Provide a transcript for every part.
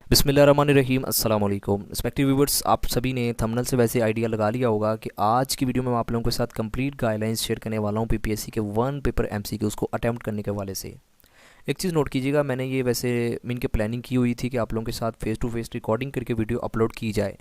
बिस्मिल्लाहिर्रहमानिर्रहीम अस्सलाम वालेकुम रिस्पेक्टिव व्यूवर्स। आप सभी ने थंबनेल से वैसे आइडिया लगा लिया होगा कि आज की वीडियो में मैं आप लोगों के साथ कंप्लीट गाइडलाइंस शेयर करने वाला हूं पीपीएससी के वन पेपर एमसीक्यूज को अटेम्प्ट करने के हवाले से। एक चीज़ नोट कीजिएगा, मैंने ये वैसे मीन के प्लानिंग की हुई थी कि आप लोगों के साथ फेस टू फेस रिकॉर्डिंग करके वीडियो अपलोड की जाए।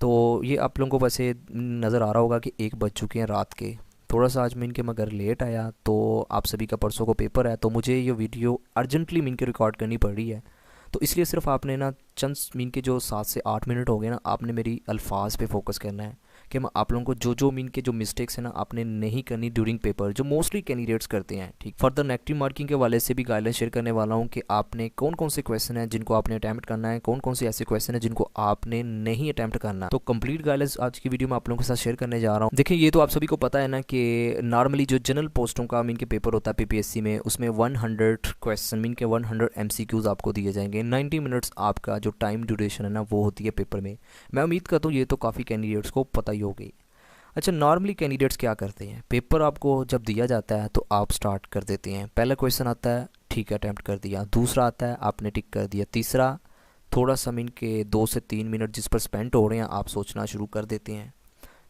तो ये आप लोगों को वैसे नज़र आ रहा होगा कि 1 बज चुके हैं रात के। थोड़ा सा आज मीन के मगर लेट आया, तो आप सभी का परसों को पेपर है, तो मुझे ये वीडियो अर्जेंटली मीन के रिकॉर्ड करनी पड़ रही है। तो इसलिए सिर्फ आपने ना चंद मीन के जो 7 से 8 मिनट हो गए ना, आपने मेरी अल्फाज पे फोकस करना है कि मैं आप लोगों को जो मीन के जो मिस्टेक्स हैं ना आपने नहीं करनी ड्यूरिंग पेपर, जो मोस्टली कैंडिडेट्स करते हैं। ठीक, फर्दर नेगेटिव मार्किंग के वाले से भी गाइडलाइन शेयर करने वाला हूँ कि आपने कौन कौन से क्वेश्चन हैं जिनको आपने अटैम्प्ट करना है, कौन कौन से ऐसे क्वेश्चन हैं जिनको आपने नहीं अटैम्प्ट करना। तो कंप्लीट गाइडलाइंस आज की वीडियो में आप लोगों के साथ शेयर करने जा रहा हूँ। देखिए, ये तो आप सभी को पता है ना कि नॉर्मली जो जनरल पोस्टों का मीन के पेपर होता है पीपीएससी में, उसमें 100 क्वेश्चन मीन के 100 एमसीक्यूज आपको दिए जाएंगे। 90 मिनट्स आपका जो टाइम ड्यूरेशन है ना वो होती है पेपर में। मैं उम्मीद करता हूँ ये तो काफ़ी कैंडिडेट्स को पता ही होगी। अच्छा, नॉर्मली कैंडिडेट्स क्या करते हैं, पेपर आपको जब दिया जाता है तो आप स्टार्ट कर देते हैं। पहला क्वेश्चन आता है, ठीक है अटैम्प्ट कर दिया। दूसरा आता है, आपने टिक कर दिया। तीसरा, थोड़ा सा मीन के 2 से 3 मिनट जिस पर स्पेंड हो रहे हैं आप सोचना शुरू कर देते हैं,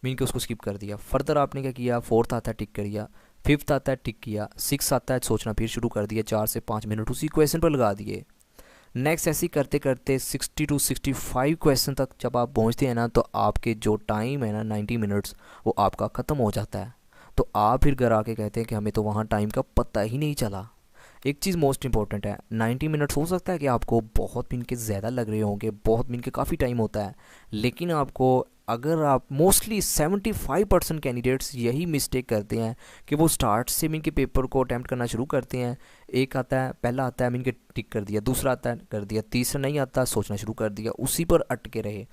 मीन के उसको स्किप कर दिया। फर्दर आपने क्या किया, फोर्थ आता है टिक कर दिया, फिफ्थ आता है टिक किया, सिक्स आता है सोचना फिर शुरू कर दिया। 4 से 5 मिनट उसी क्वेश्चन पर लगा दिए। नेक्स्ट ऐसे ही करते करते 60 to 65 क्वेश्चन तक जब आप पहुंचते हैं ना, तो आपके जो टाइम है ना 90 मिनट्स, वो आपका ख़त्म हो जाता है। तो आप फिर घर आके कहते हैं कि हमें तो वहाँ टाइम का पता ही नहीं चला। एक चीज़ मोस्ट इंपॉर्टेंट है, 90 मिनट्स हो सकता है कि आपको बहुत मिनट के ज़्यादा लग रहे होंगे, बहुत मिनट के काफ़ी टाइम होता है, लेकिन आपको, अगर आप मोस्टली 75% कैंडिडेट्स यही मिस्टेक करते हैं कि वो स्टार्ट से मिन के पेपर को अटैम्प्ट करना शुरू करते हैं। एक आता है, पहला आता है मिन के टिक कर दिया, दूसरा आता है कर दिया, तीसरा नहीं आता सोचना शुरू कर दिया, उसी पर अटके रहे।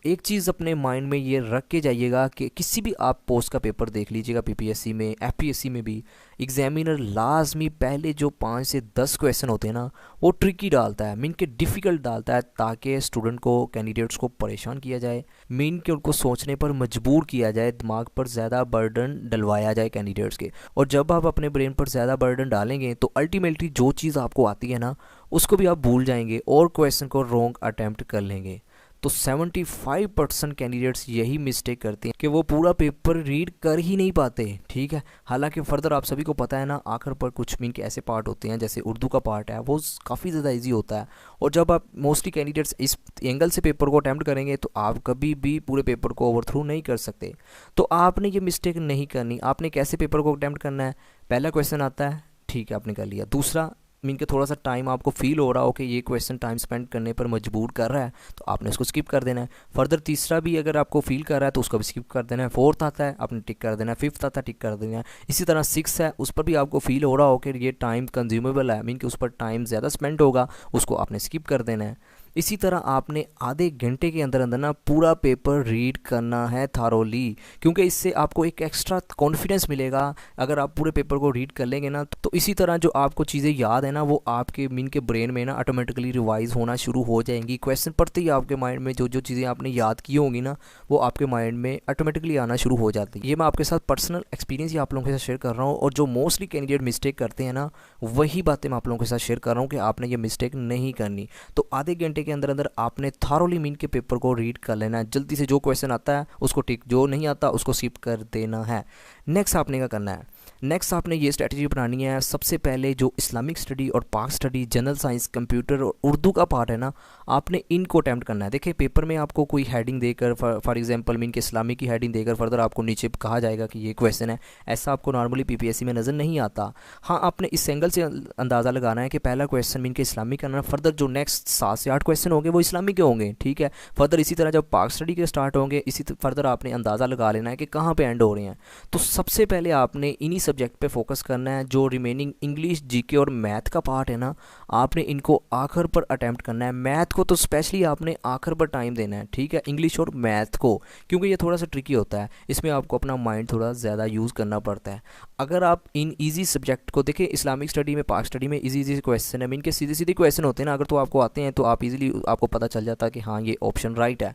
एक चीज़ अपने माइंड में ये रख के जाइएगा कि किसी भी आप पोस्ट का पेपर देख लीजिएगा, पीपीएससी में, एफपीएससी में भी, एग्जामिनर लाजमी पहले जो 5 से 10 क्वेश्चन होते हैं ना वो ट्रिकी डालता है, मीन के डिफ़िकल्ट डालता है, ताकि स्टूडेंट को, कैंडिडेट्स को परेशान किया जाए, मीन के उनको सोचने पर मजबूर किया जाए, दिमाग पर ज़्यादा बर्डन डलवाया जाए कैंडिडेट्स के। और जब आप अपने ब्रेन पर ज़्यादा बर्डन डालेंगे तो अल्टीमेटली जो चीज़ आपको आती है ना उसको भी आप भूल जाएंगे और क्वेश्चन को रॉन्ग अटैम्प्ट कर लेंगे। तो 75% कैंडिडेट्स यही मिस्टेक करते हैं कि वो पूरा पेपर रीड कर ही नहीं पाते। ठीक है, हालांकि फर्दर आप सभी को पता है ना, आखिर पर कुछ मीन के ऐसे पार्ट होते हैं, जैसे उर्दू का पार्ट है, वो काफ़ी ज़्यादा इजी होता है। और जब आप मोस्टली कैंडिडेट्स इस एंगल से पेपर को अटैम्प्ट करेंगे तो आप कभी भी पूरे पेपर को ओवरथ्रू नहीं कर सकते। तो आपने ये मिस्टेक नहीं करनी। आपने कैसे पेपर को अटैम्प्ट करना है, पहला क्वेश्चन आता है, ठीक है आपने कर लिया। दूसरा, मीन के थोड़ा सा टाइम आपको फील हो रहा हो कि ये क्वेश्चन टाइम स्पेंड करने पर मजबूर कर रहा है, तो आपने उसको स्किप कर देना है। फर्दर तीसरा भी अगर आपको फील कर रहा है तो उसको भी स्किप कर देना है। फोर्थ आता है, आपने टिक कर देना है। फिफ्थ आता है, टिक कर देना है। इसी तरह सिक्स है, उस पर भी आपको फील हो रहा हो कि ये टाइम कंज्यूमेबल है, मीन कि उस पर टाइम ज़्यादा स्पेंड होगा, उसको आपने स्किप कर देना है। इसी तरह आपने आधे घंटे के अंदर अंदर ना पूरा पेपर रीड करना है थारोली, क्योंकि इससे आपको एक एक्स्ट्रा कॉन्फिडेंस मिलेगा। अगर आप पूरे पेपर को रीड कर लेंगे ना, तो इसी तरह जो आपको चीज़ें याद है ना वो आपके मीन के ब्रेन में ना ऑटोमेटिकली रिवाइज होना शुरू हो जाएंगी। क्वेश्चन पढ़ते ही आपके माइंड में जो जो चीज़ें आपने याद की होंगी ना वो आपके माइंड में ऑटोमेटिकली आना शुरू हो जाती है। ये मैं आपके साथ पर्सनल एक्सपीरियंस ही आप लोगों के साथ शेयर कर रहा हूँ, और जो मोस्टली कैंडिडेट मिस्टेक करते हैं ना वही बातें मैं आप लोगों के साथ शेयर कर रहा हूँ कि आपने ये मिस्टेक नहीं करनी। तो आधे घंटे के अंदर अंदर आपने थारोली मीन के पेपर को रीड कर लेना है। जल्दी से जो क्वेश्चन आता है उसको टिक, जो नहीं आता उसको स्किप कर देना है। नेक्स्ट आपने क्या करना है, नेक्स्ट आपने ये स्ट्रेटजी बनानी है। सबसे पहले जो इस्लामिक स्टडी और पाक स्टडी, जनरल साइंस, कंप्यूटर और उर्दू का पार्ट है ना, आपने इनको अटैम्प्ट करना है। देखिए, पेपर में आपको कोई हेडिंग देकर, फॉर एग्जांपल मीन के इस्लामिक की हेडिंग देकर फर्दर आपको नीचे कहा जाएगा कि ये क्वेश्चन है, ऐसा आपको नॉर्मली पीपीएससी में नज़र नहीं आता। हाँ, आपने इस एंगल से अंदाज़ा लगाना है कि पहला क्वेश्चन मीन के इस्लामिक करना, फर्दर जो नेक्स्ट 7 से 8 क्वेश्चन होंगे वो इस्लामिक के होंगे। ठीक है, फर्दर इसी तरह जब पाक स्टडी के स्टार्ट होंगे, इसी फर्दर आपने अंदाज़ा लगा लेना है कि कहाँ पे एंड हो रहे हैं। तो सबसे पहले आपने इन्हीं सब्जेक्ट पे फोकस करना है। जो रिमेनिंग इंग्लिश, जीके और मैथ का पार्ट है ना, आपने इनको आखिर पर अटैम्प्ट करना है। मैथ को तो स्पेशली आपने आखिर पर टाइम देना है। ठीक है, इंग्लिश और मैथ को, क्योंकि ये थोड़ा सा ट्रिकी होता है, इसमें आपको अपना माइंड थोड़ा ज़्यादा यूज़ करना पड़ता है। अगर आप इन ईजी सब्जेक्ट को देखें, इस्लामिक स्टडी में, पाक स्टडी में इजी क्वेश्चन है, इनके सीधे सीधे क्वेश्चन होते हैं ना, अगर तो आपको आते हैं तो आप इजीली, आपको पता चल जाता है कि हाँ ये ऑप्शन राइट है।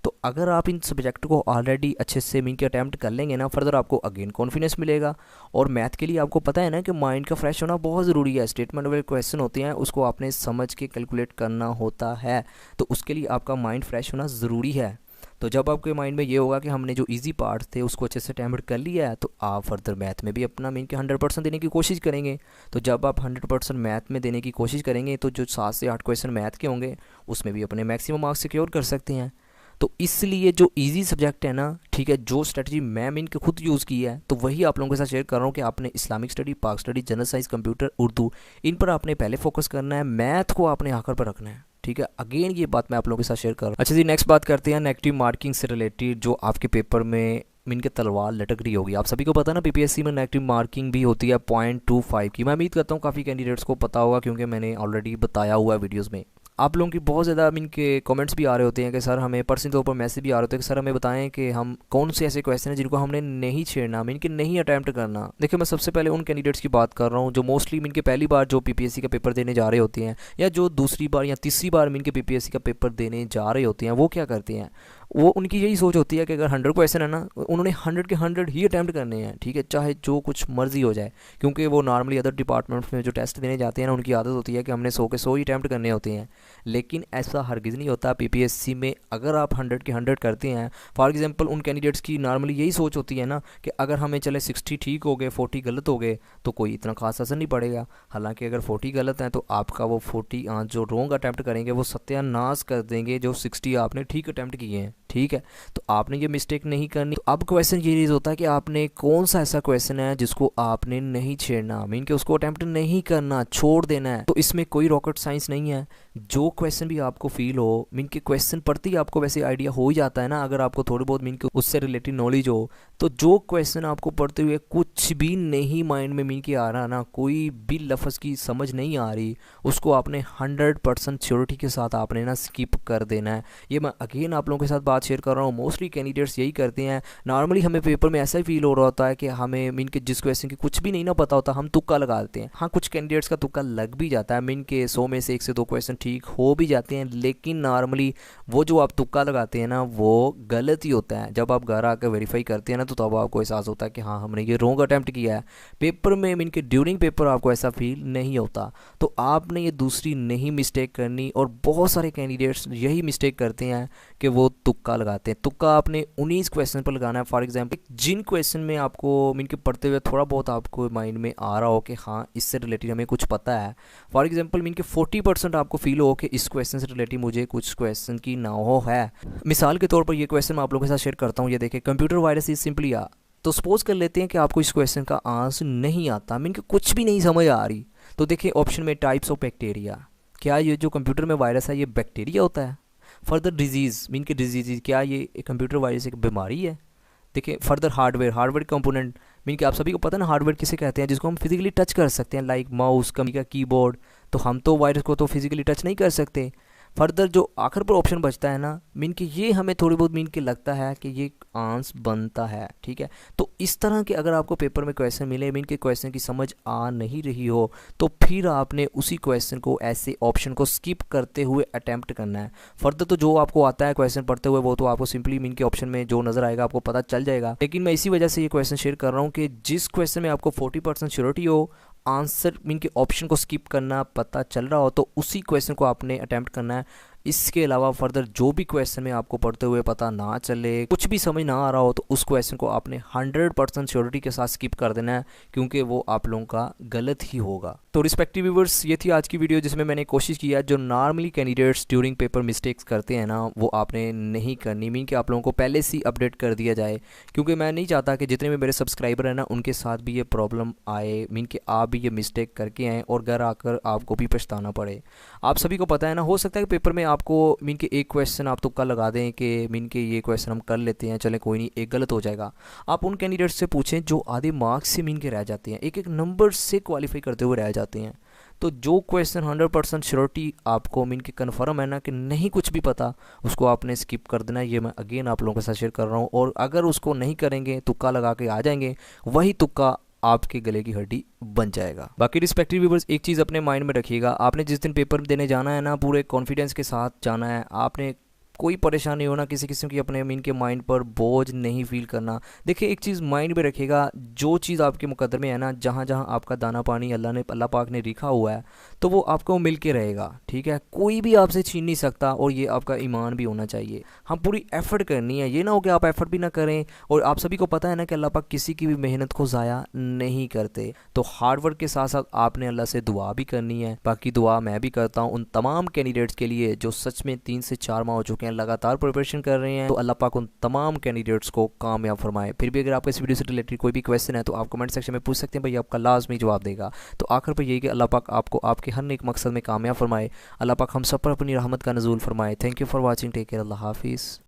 तो अगर आप इन सब्जेक्ट को ऑलरेडी अच्छे से मीन के अटैम्प्ट कर लेंगे ना, फर्दर आपको अगेन कॉन्फिडेंस मिलेगा। और मैथ के लिए आपको पता है ना कि माइंड का फ्रेश होना बहुत ज़रूरी है। स्टेटमेंट वाले क्वेश्चन होते हैं, उसको आपने समझ के कैलकुलेट करना होता है, तो उसके लिए आपका माइंड फ्रेश होना ज़रूरी है। तो जब आपके माइंड में ये होगा कि हमने जो इजी पार्ट थे उसको अच्छे से अटैम्प्ट कर लिया है, तो आप फर्दर मैथ में भी अपना मीन के 100% देने की कोशिश करेंगे। तो जब आप 100% मैथ में देने की कोशिश करेंगे, तो जो 7 से 8 क्वेश्चन मैथ के होंगे उसमें भी अपने मैक्सिमम मार्क्स सिक्योर कर सकते हैं। तो इसलिए जो इजी सब्जेक्ट है ना, ठीक है, जो स्ट्रेटजी मैं मीन के खुद यूज़ की है, तो वही आप लोगों के साथ शेयर कर रहा हूँ कि आपने Islamic study, Pak study, general science, computer, Urdu, इन पर आपने पहले फोकस करना है, मैथ को आपने आखिर पर रखना है। ठीक है, अगेन ये बात मैं आप लोगों के साथ शेयर कर रहा हूँ। अच्छा जी, नेक्स्ट बात करते हैं नेगेटिव मार्किंग से रिलेटेड, जो आपके पेपर में मीन के तलवार लटक रही होगी। आप सभी को पता है ना, पीपीएससी में नेगेटिव मार्किंग भी होती है 0.25 की। मैं उम्मीद करता हूँ काफ़ी कैंडिडेट्स को पता होगा, क्योंकि मैंने ऑलरेडी बताया हुआ है वीडियोज़ में। आप लोगों की बहुत ज़्यादा मीन के कमेंट्स भी आ रहे होते हैं कि सर हमें पर्सनल तौर पर मैसेज भी आ रहे होते हैं कि सर हमें बताएं कि हम कौन से ऐसे क्वेश्चन हैं जिनको हमने नहीं छेड़ना, मीन के नहीं अटैम्प्ट करना। देखिए, मैं सबसे पहले उन कैंडिडेट्स की बात कर रहा हूँ जो मोस्टली मीन के पहली बार जो पीपीएससी का पेपर देने जा रहे होते हैं, या जो दूसरी बार या तीसरी बार मीन के पीपीएससी का पेपर देने जा रहे होते हैं। वो क्या करते हैं, वो उनकी यही सोच होती है कि अगर 100 क्वेश्चन है ना, उन्होंने 100 के 100 ही अटैम्प्ट करने हैं। ठीक है, चाहे जो कुछ मर्जी हो जाए, क्योंकि वो नॉर्मली अदर डिपार्टमेंट्स में जो टेस्ट देने जाते हैं ना, उनकी आदत होती है कि हमने 100 के 100 ही अटैम्प्ट करने होते हैं। लेकिन ऐसा हरगिज़ नहीं होता पीपीएससी में। अगर आप 100 के 100 करते हैं, फॉर एग्जांपल उन कैंडिडेट्स की नॉर्मली यही सोच होती है ना कि अगर हमें चले 60 ठीक हो गए, 40 गलत हो गए, तो कोई इतना खास असर नहीं पड़ेगा। हालांकि अगर 40 गलत हैं तो आपका वो 40 जो रॉन्ग अटैम्प्ट करेंगे वो सत्यानाश कर देंगे जो 60 आपने ठीक अटैम्प्ट किए हैं। ठीक है, तो आपने ये मिस्टेक नहीं करनी। तो अब क्वेश्चन ये रीज होता है कि आपने कौन सा ऐसा क्वेश्चन है जिसको आपने नहीं छेड़ना, मीन कि उसको अटैम्प्ट नहीं करना, छोड़ देना है। तो इसमें कोई रॉकेट साइंस नहीं है। जो क्वेश्चन भी आपको फील हो, मीन के क्वेश्चन पढ़ते ही आपको वैसे आइडिया हो ही जाता है ना, अगर आपको थोड़ी बहुत मीन के उससे रिलेटेड नॉलेज हो, तो जो क्वेश्चन आपको पढ़ते हुए कुछ भी नहीं माइंड में मीन के आ रहा ना, कोई भी लफ्ज़ की समझ नहीं आ रही, उसको आपने 100% श्योरिटी के साथ आपने ना स्किप कर देना है। ये मैं अगेन आप लोगों के साथ बात शेयर कर रहा हूँ। मोस्टली कैंडिडेट्स यही करते हैं। नॉर्मली हमें पेपर में ऐसा ही फील हो रहा होता है कि हमें मीन के जिस क्वेश्चन की कुछ भी नहीं ना पता होता, हम तुक्का लगा देते हैं। हाँ, कुछ कैंडिडेट्स का तुक्का लग भी जाता है, मीन के 100 में से 1 से 2 क्वेश्चन ठीक हो भी जाते हैं, लेकिन नॉर्मली वो जो आप तुक्का लगाते हैं ना, वो गलत ही होता है। जब आप घर आकर वेरीफाई करते हैं ना, तो तब आपको एहसास होता है कि हाँ, हमने ये रॉन्ग अटैम्प्ट किया है। पेपर में मीन के ड्यूरिंग पेपर आपको ऐसा फील नहीं होता। तो आपने ये दूसरी नहीं मिस्टेक करनी। और बहुत सारे कैंडिडेट्स यही मिस्टेक करते हैं कि वो तुक्का लगाते हैं। तुक्का आपने 19 क्वेश्चन पर लगाना है। फॉर एग्जांपल, जिन क्वेश्चन में आपको मीन के पढ़ते हुए थोड़ा बहुत आपको माइंड में आ रहा हो कि हाँ, इससे रिलेटेड हमें कुछ पता है। फॉर एग्जांपल, मीन के 40% आपको फील हो कि इस क्वेश्चन से रिलेटेड मुझे कुछ क्वेश्चन की ना हो है। मिसाल के तौर पर ये क्वेश्चन मैं आप लोगों के साथ शेयर करता हूँ। ये देखिए, कंप्यूटर वायरस इज सिंपली आ। तो सपोज कर लेते हैं कि आपको इस क्वेश्चन का आंसर नहीं आता, मीन के कुछ भी नहीं समझ आ रही। तो देखिए ऑप्शन में टाइप्स ऑफ बैक्टीरिया, क्या ये जो कंप्यूटर में वायरस है ये बैक्टीरिया होता है? फर्दर डिजीज़, मीन के डिजीज़, क्या ये कंप्यूटर वायरस एक बीमारी है? देखिए फर्दर हार्डवेयर कंपोनेंट, मीन कि आप सभी को पता है ना हार्डवेयर किसे कहते हैं, जिसको हम फिजिकली टच कर सकते हैं, लाइक माउस, कंप्यूटर का कीबोर्ड। तो हम तो वायरस को तो फिजिकली टच नहीं कर सकते। फर्दर जो आखिर पर ऑप्शन बचता है ना, मीन कि ये हमें थोड़ी बहुत मीन के लगता है कि ये आंसर बनता है। ठीक है, तो इस तरह के अगर आपको पेपर में क्वेश्चन मिले, मीन के क्वेश्चन की समझ आ नहीं रही हो, तो फिर आपने उसी क्वेश्चन को, ऐसे ऑप्शन को स्किप करते हुए अटैम्प्ट करना है। फर्दर तो जो आपको आता है क्वेश्चन पढ़ते हुए, वो तो आपको सिंपली मीन के ऑप्शन में जो नजर आएगा आपको पता चल जाएगा। लेकिन मैं इसी वजह से ये क्वेश्चन शेयर कर रहा हूँ कि जिस क्वेश्चन में आपको 40% श्योरिटी हो, आंसर मीन के ऑप्शन को स्किप करना पता चल रहा हो, तो उसी क्वेश्चन को आपने अटैम्प्ट करना है। इसके अलावा फर्दर जो भी क्वेश्चन में आपको पढ़ते हुए पता ना चले, कुछ भी समझ ना आ रहा हो, तो उस क्वेश्चन को आपने 100% श्योरिटी के साथ स्किप कर देना है, क्योंकि वो आप लोगों का गलत ही होगा। तो रिस्पेक्टिव व्यूअर्स, ये थी आज की वीडियो जिसमें मैंने कोशिश किया जो normally candidates during paper mistakes करते हैं ना, वो आपने नहीं करनी। मीन कि आप लोगों को पहले से अपडेट कर दिया जाए, क्योंकि मैं नहीं चाहता कि जितने भी मेरे सब्सक्राइबर हैं ना, उनके साथ भी ये प्रॉब्लम आए, मीन कि आप भी ये मिस्टेक करके आएँ और घर आकर आपको भी पछताना पड़े। आप सभी को पता है ना, हो सकता है कि पेपर में आपको मीन के एक क्वेश्चन आप तुक्का लगा दें कि मीन के ये क्वेश्चन हम कर लेते हैं, चले कोई नहीं, एक गलत हो जाएगा। आप उन कैंडिडेट्स से पूछें जो आधे मार्क्स से मीन के रह जाते हैं, एक एक नंबर से क्वालिफाई करते हुए रह जाते हैं। तो जो क्वेश्चन 100% श्योरिटी आपको मीन के कन्फर्म है ना कि नहीं कुछ भी पता, उसको आपने स्किप कर देना। ये मैं अगेन आप लोगों के साथ शेयर कर रहा हूँ। और अगर उसको नहीं करेंगे, तुक्का लगा के आ जाएंगे, वही तुक्का आपके गले की हड्डी बन जाएगा। बाकी रिस्पेक्टिव व्यूअर्स, एक चीज़ अपने माइंड में रखिएगा, आपने जिस दिन पेपर देने जाना है ना, पूरे कॉन्फिडेंस के साथ जाना है। आपने कोई परेशानी होना, किसी किस्म की अपने मीन के माइंड पर बोझ नहीं फील करना। देखिए एक चीज़ माइंड में रखिएगा, जो चीज़ आपके मुकद्दर में है ना, जहाँ जहाँ आपका दाना पानी अल्लाह पाक ने लिखा हुआ है तो वो आपको मिल के रहेगा, ठीक है। कोई भी आपसे छीन नहीं सकता, और ये आपका ईमान भी होना चाहिए। हम पूरी एफर्ट करनी है, ये ना हो कि आप एफर्ट भी ना करें। और आप सभी को पता है ना कि अल्लाह पाक किसी की भी मेहनत को ज़ाया नहीं करते। तो हार्ड वर्क के साथ साथ आपने अल्लाह से दुआ भी करनी है। बाकी दुआ मैं भी करता हूँ उन तमाम कैंडिडेट्स के लिए जो सच में 3 से 4 माह हो चुके हैं लगातार प्रिपरेशन कर रहे हैं। तो अल्लाह पाक उन तमाम कैंडिडेट्स को कामयाब फरमाए। फिर भी अगर आपको इस वीडियो से रिलेटेड कोई भी क्वेश्चन है तो आप कमेंट सेक्शन में पूछ सकते हैं, भाई आपका लाजमी जवाब देगा। तो आखिर पर यही कि अल्लाह पाक आपको आपके हर एक मकसद में कामयाब फरमाए। अल्लाह पाक हम सब पर अपनी रहमत का नज़ूल फरमाए। Thank you for watching, take care, अल्लाह हाफिज़।